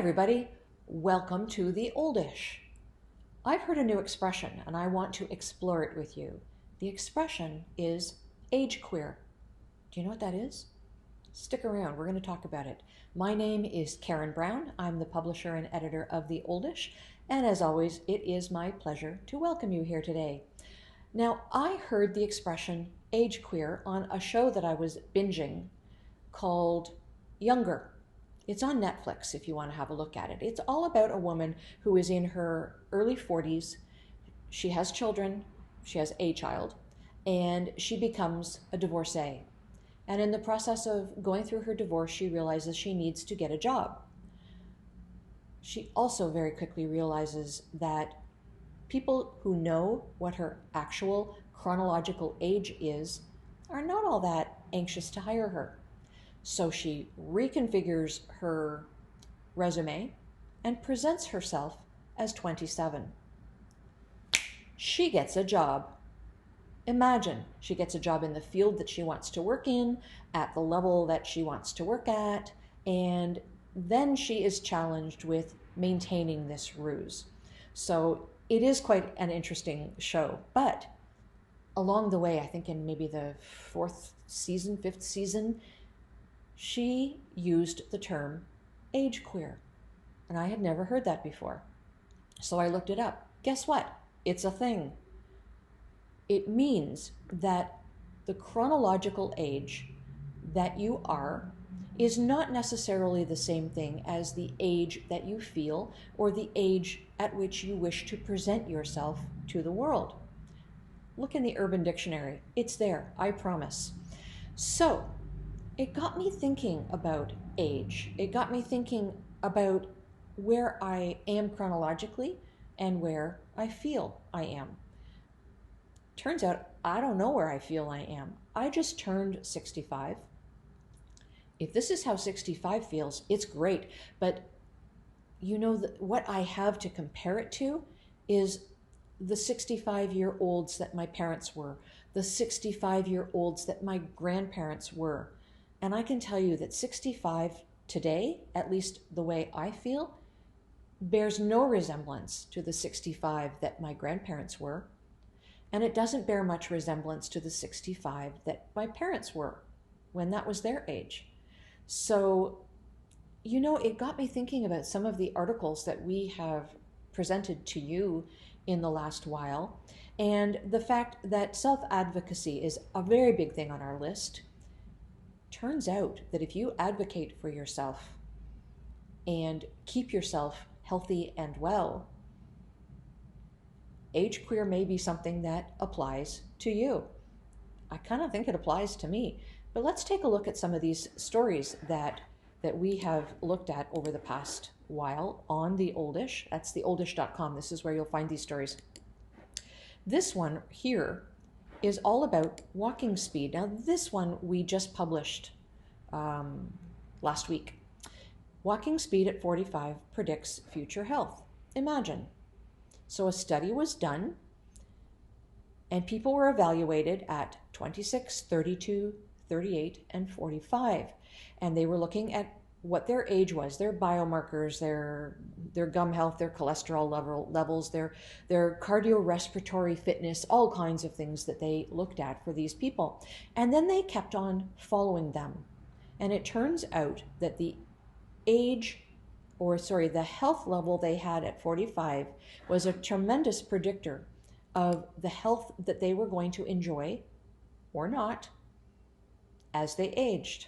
everybody, welcome to the Oldish. I've heard a new expression and I want to explore it with you. The expression is age queer. Do you know what that is? Stick around, we're going to talk about it. My name is Karen Brown. I'm the publisher and editor of the Oldish, and as always, it is my pleasure to welcome you here today. Now, I heard the expression age queer on a show that I was binging called Younger. It's on Netflix if you want to have a look at it. It's all about a woman who is in her early 40s. She has children, she has a child, and she becomes a divorcee. And in the process of going through her divorce, she realizes she needs to get a job. She also very quickly realizes that people who know what her actual chronological age is are not all that anxious to hire her. So she reconfigures her resume and presents herself as 27. She gets a job. Imagine she gets a job in the field that she wants to work in, at the level that she wants to work at, and then she is challenged with maintaining this ruse. So it is quite an interesting show, but along the way, I think in maybe the fifth season, she used the term age queer, and I had never heard that before. So I looked it up. Guess what? It's a thing. It means that the chronological age that you are is not necessarily the same thing as the age that you feel or the age at which you wish to present yourself to the world. Look in the Urban Dictionary. It's there, I promise. So it got me thinking about age. It got me thinking about where I am chronologically and where I feel I am. Turns out I don't know where I feel I am. I just turned 65. If this is how 65 feels, it's great. But you know, what I have to compare it to is the 65-year-olds that my parents were, the 65-year-olds that my grandparents were. And I can tell you that 65 today, at least the way I feel, bears no resemblance to the 65 that my grandparents were. And it doesn't bear much resemblance to the 65 that my parents were when that was their age. So, you know, it got me thinking about some of the articles that we have presented to you in the last while, and the fact that self-advocacy is a very big thing on our list. Turns out that if you advocate for yourself and keep yourself healthy and well, age queer may be something that applies to you. I kind of think it applies to me. But let's take a look at some of these stories that we have looked at over the past while on the Oldish. That's theoldish.com. This is where you'll find these stories. This one here is all about walking speed. Now, this one we just published last week. Walking speed at 45 predicts future health. Imagine. So a study was done, and people were evaluated at 26, 32, 38, and 45. And they were looking at what their age was, their biomarkers, their gum health, their cholesterol levels, their cardiorespiratory fitness, all kinds of things that they looked at for these people. And then they kept on following them. And it turns out that the health level they had at 45 was a tremendous predictor of the health that they were going to enjoy or not as they aged.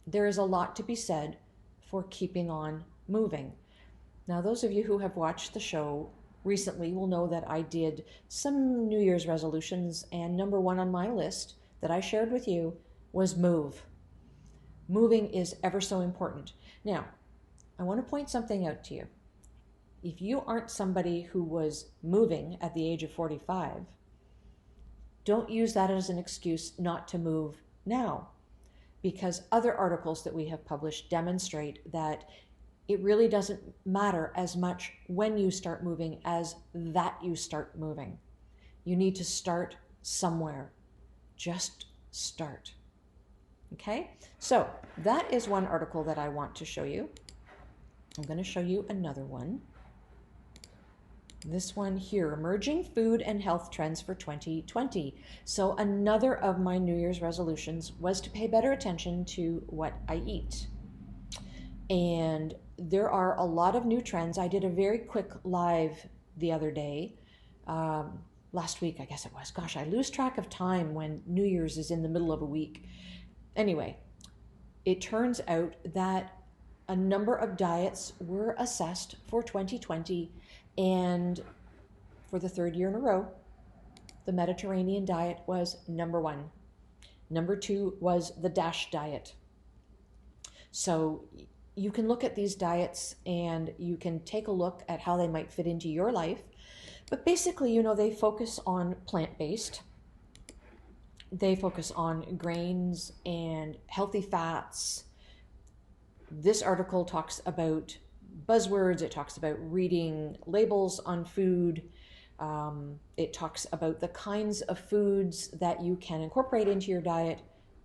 There is a lot to be said for keeping on moving. Now, those of you who have watched the show recently will know that I did some New Year's resolutions, and number one on my list that I shared with you was move. Moving is ever so important. Now, I want to point something out to you. If you aren't somebody who was moving at the age of 45, don't use that as an excuse not to move now, because other articles that we have published demonstrate that it really doesn't matter as much when you start moving as that you start moving. You need to start somewhere. Just start. Okay? So that is one article that I want to show you. I'm going to show you another one. This one here, emerging food and health trends for 2020. So another of my New Year's resolutions was to pay better attention to what I eat. And there are a lot of new trends. I did a very quick live the other day, last week, I guess it was. Gosh, I lose track of time when New Year's is in the middle of a week. Anyway, it turns out that a number of diets were assessed for 2020, and for the third year in a row, the Mediterranean diet was number one. Number two was the DASH diet. So you can look at these diets and you can take a look at how they might fit into your life. But basically, you know, they focus on plant-based. They focus on grains and healthy fats. This article talks about buzzwords. It talks about reading labels on food. It talks about the kinds of foods that you can incorporate into your diet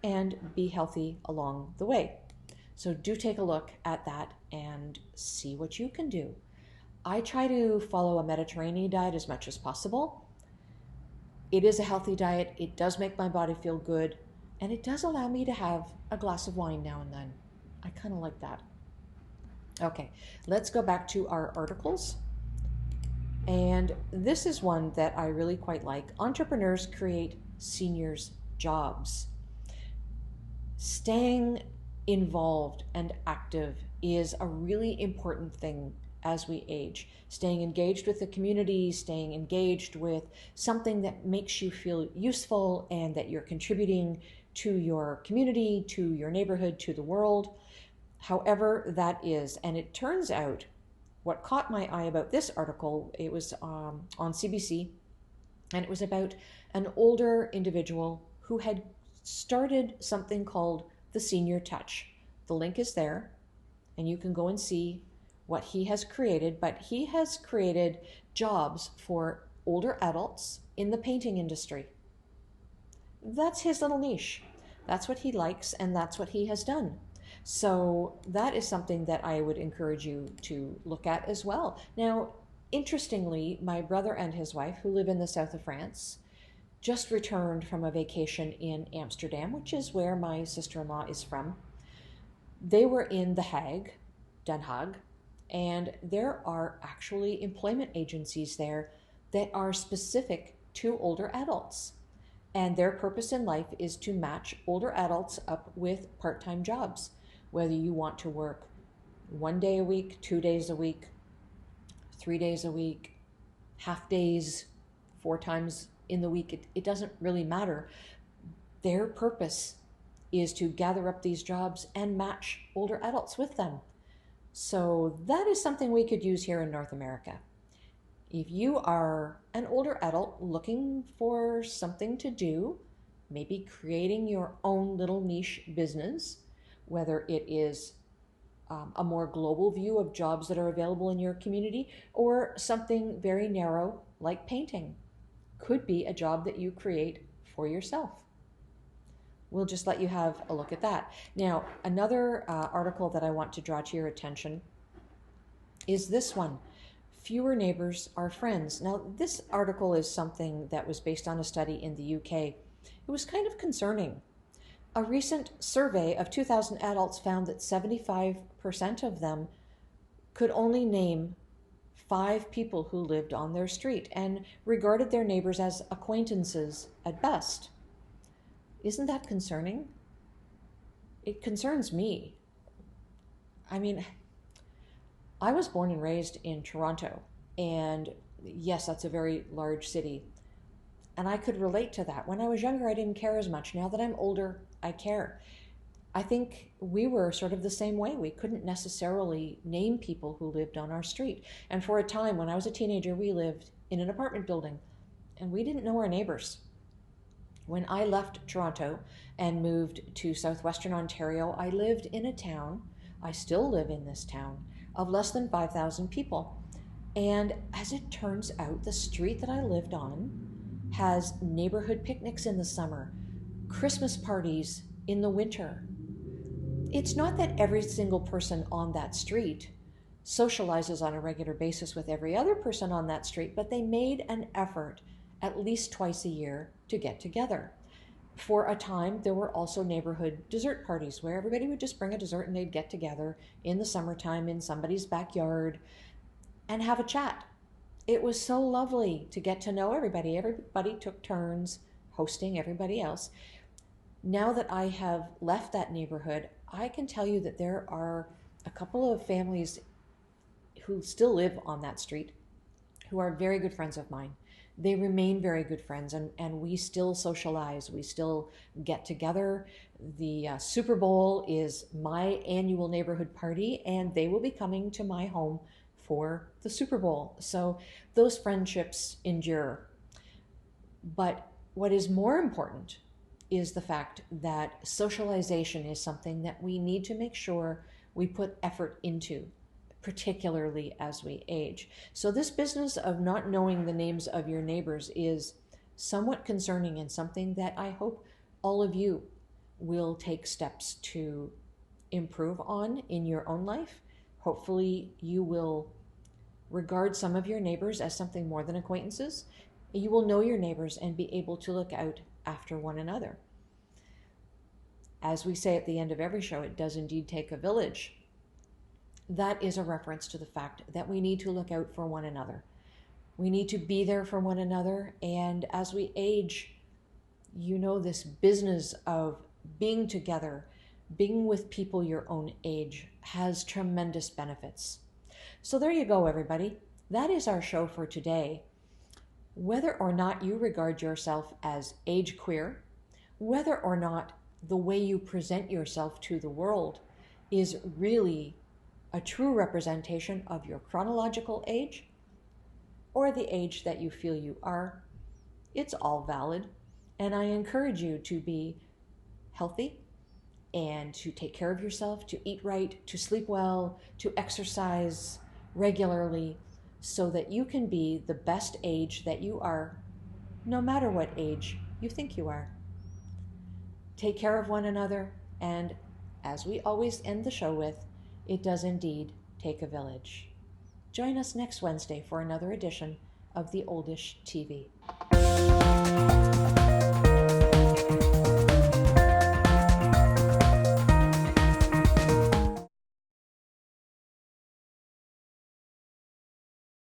and be healthy along the way. So do take a look at that and see what you can do. I try to follow a Mediterranean diet as much as possible. It is a healthy diet. It does make my body feel good, and it does allow me to have a glass of wine now and then. I kind of like that. Okay, let's go back to our articles. And this is one that I really quite like. Entrepreneurs create seniors' jobs. Staying involved and active is a really important thing as we age. Staying engaged with the community, staying engaged with something that makes you feel useful and that you're contributing to your community, to your neighborhood, to the world, however that is. And it turns out, what caught my eye about this article, it was on CBC, and it was about an older individual who had started something called the Senior Touch. The link is there, and you can go and see what he has created, but he has created jobs for older adults in the painting industry. That's his little niche. That's what he likes, and that's what he has done. So that is something that I would encourage you to look at as well. Now, interestingly, my brother and his wife, who live in the south of France, just returned from a vacation in Amsterdam, which is where my sister-in-law is from. They were in The Hague, Den Haag, and there are actually employment agencies there that are specific to older adults. And their purpose in life is to match older adults up with part-time jobs. Whether you want to work 1 day a week, 2 days a week, 3 days a week, half days, 4 times in the week, it doesn't really matter. Their purpose is to gather up these jobs and match older adults with them. So that is something we could use here in North America. If you are an older adult looking for something to do, maybe creating your own little niche business, whether it is a more global view of jobs that are available in your community, or something very narrow like painting, could be a job that you create for yourself. We'll just let you have a look at that. Now, another article that I want to draw to your attention is this one. Fewer neighbors are friends. Now, this article is something that was based on a study in the UK. It was kind of concerning. A recent survey of 2,000 adults found that 75% of them could only name 5 people who lived on their street and regarded their neighbors as acquaintances at best. Isn't that concerning? It concerns me. I mean, I was born and raised in Toronto, and yes, that's a very large city. And I could relate to that. When I was younger, I didn't care as much. Now that I'm older, I care. I think we were sort of the same way. We couldn't necessarily name people who lived on our street. And for a time, when I was a teenager, we lived in an apartment building, and we didn't know our neighbors. When I left Toronto and moved to southwestern Ontario, I lived in a town, I still live in this town, of less than 5,000 people. And as it turns out, the street that I lived on has neighborhood picnics in the summer, Christmas parties in the winter. It's not that every single person on that street socializes on a regular basis with every other person on that street, but they made an effort at least twice a year to get together. For a time, there were also neighborhood dessert parties where everybody would just bring a dessert and they'd get together in the summertime in somebody's backyard and have a chat. It was so lovely to get to know everybody. Everybody took turns hosting everybody else. Now that I have left that neighborhood, I can tell you that there are a couple of families who still live on that street who are very good friends of mine. They remain very good friends, and we still socialize. We still get together. The Super Bowl is my annual neighborhood party, and they will be coming to my home for the Super Bowl. So those friendships endure. But what is more important is the fact that socialization is something that we need to make sure we put effort into, particularly as we age. So this business of not knowing the names of your neighbors is somewhat concerning, and something that I hope all of you will take steps to improve on in your own life. Hopefully you will regard some of your neighbors as something more than acquaintances. You will know your neighbors and be able to look out after one another. As we say at the end of every show, it does indeed take a village. That is a reference to the fact that we need to look out for one another. We need to be there for one another. And as we age, you know, this business of being together, being with people your own age, has tremendous benefits. So there you go, everybody. That is our show for today. Whether or not you regard yourself as age queer, whether or not the way you present yourself to the world is really a true representation of your chronological age or the age that you feel you are, it's all valid. And I encourage you to be healthy and to take care of yourself, to eat right, to sleep well, to exercise regularly, so that you can be the best age that you are, no matter what age you think you are. Take care of one another, and as we always end the show with, it does indeed take a village. Join us next Wednesday for another edition of The Oldish TV.